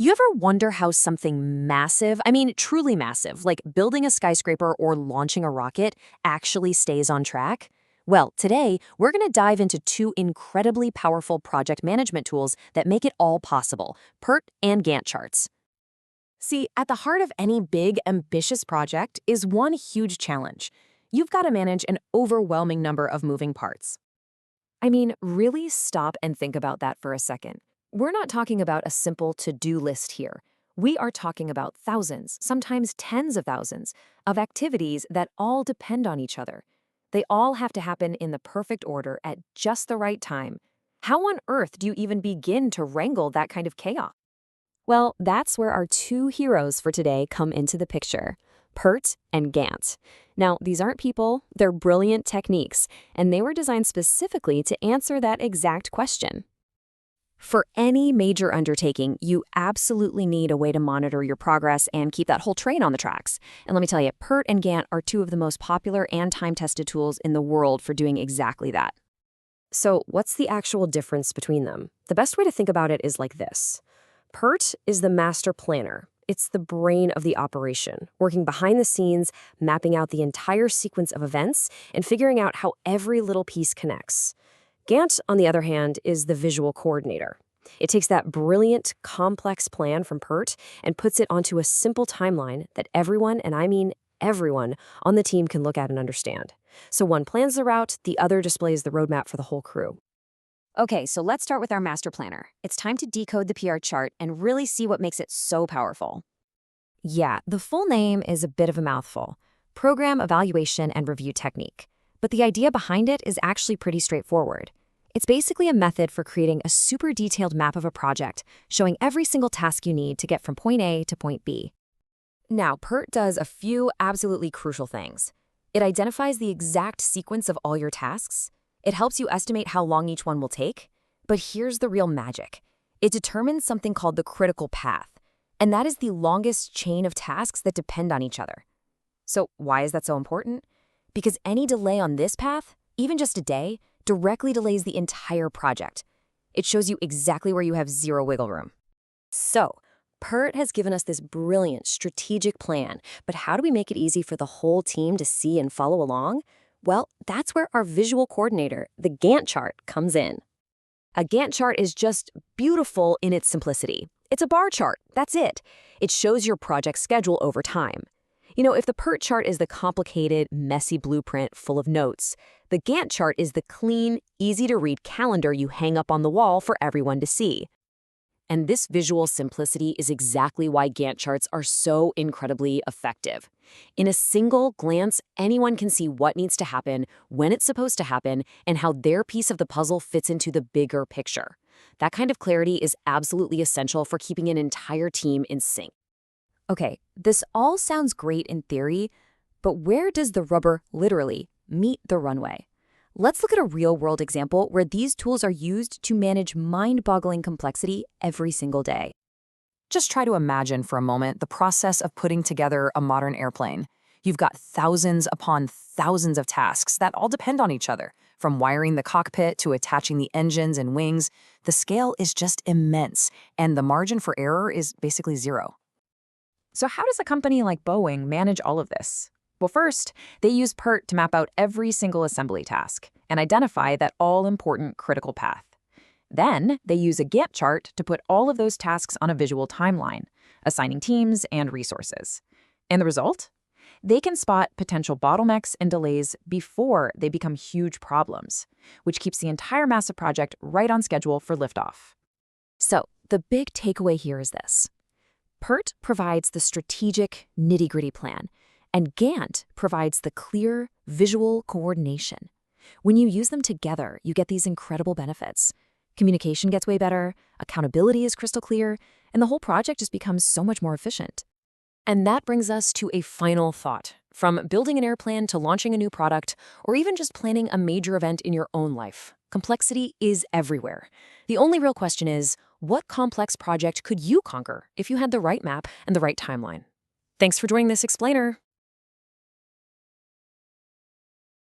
You ever wonder how something massive, truly massive, like building a skyscraper or launching a rocket, actually stays on track? Well, today, we're going to dive into two incredibly powerful project management tools that make it all possible: PERT and Gantt charts. See, at the heart of any big, ambitious project is one huge challenge. You've got to manage an overwhelming number of moving parts. Really stop and think about that for a second. We're not talking about a simple to-do list here. We are talking about thousands, sometimes tens of thousands, of activities that all depend on each other. They all have to happen in the perfect order at just the right time. How on earth do you even begin to wrangle that kind of chaos? Well, that's where our two heroes for today come into the picture: PERT and Gantt. Now, these aren't people, they're brilliant techniques, and they were designed specifically to answer that exact question. For any major undertaking, you absolutely need a way to monitor your progress and keep that whole train on the tracks. And let me tell you, PERT and Gantt are two of the most popular and time-tested tools in the world for doing exactly that. So, what's the actual difference between them? The best way to think about it is like this. PERT is the master planner. It's the brain of the operation, working behind the scenes, mapping out the entire sequence of events, and figuring out how every little piece connects. Gantt, on the other hand, is the visual coordinator. It takes that brilliant, complex plan from PERT and puts it onto a simple timeline that everyone, and I mean everyone, on the team can look at and understand. So one plans the route, the other displays the roadmap for the whole crew. Okay, so let's start with our master planner. It's time to decode the PR chart and really see what makes it so powerful. Yeah, the full name is a bit of a mouthful: Program Evaluation and Review Technique. But the idea behind it is actually pretty straightforward. It's basically a method for creating a super detailed map of a project, showing every single task you need to get from point A to point B. Now, PERT does a few absolutely crucial things. It identifies the exact sequence of all your tasks. It helps you estimate how long each one will take. But here's the real magic. It determines something called the critical path, and that is the longest chain of tasks that depend on each other. So why is that so important? Because any delay on this path, even just a day, directly delays the entire project. It shows you exactly where you have zero wiggle room. So, PERT has given us this brilliant strategic plan, but how do we make it easy for the whole team to see and follow along? Well, that's where our visual coordinator, the Gantt chart, comes in. A Gantt chart is just beautiful in its simplicity. It's a bar chart, that's it. It shows your project schedule over time. If the PERT chart is the complicated, messy blueprint full of notes, the Gantt chart is the clean, easy-to-read calendar you hang up on the wall for everyone to see. And this visual simplicity is exactly why Gantt charts are so incredibly effective. In a single glance, anyone can see what needs to happen, when it's supposed to happen, and how their piece of the puzzle fits into the bigger picture. That kind of clarity is absolutely essential for keeping an entire team in sync. Okay, this all sounds great in theory, but where does the rubber literally meet the runway? Let's look at a real-world example where these tools are used to manage mind-boggling complexity every single day. Just try to imagine for a moment the process of putting together a modern airplane. You've got thousands upon thousands of tasks that all depend on each other, from wiring the cockpit to attaching the engines and wings. The scale is just immense, and the margin for error is basically zero. So how does a company like Boeing manage all of this? Well, first, they use PERT to map out every single assembly task and identify that all-important critical path. Then, they use a Gantt chart to put all of those tasks on a visual timeline, assigning teams and resources. And the result? They can spot potential bottlenecks and delays before they become huge problems, which keeps the entire massive project right on schedule for liftoff. So, the big takeaway here is this: PERT provides the strategic, nitty-gritty plan, and Gantt provides the clear, visual coordination. When you use them together, you get these incredible benefits. Communication gets way better, accountability is crystal clear, and the whole project just becomes so much more efficient. And that brings us to a final thought. From building an airplane to launching a new product, or even just planning a major event in your own life, complexity is everywhere. The only real question is, what complex project could you conquer if you had the right map and the right timeline? Thanks for joining this explainer.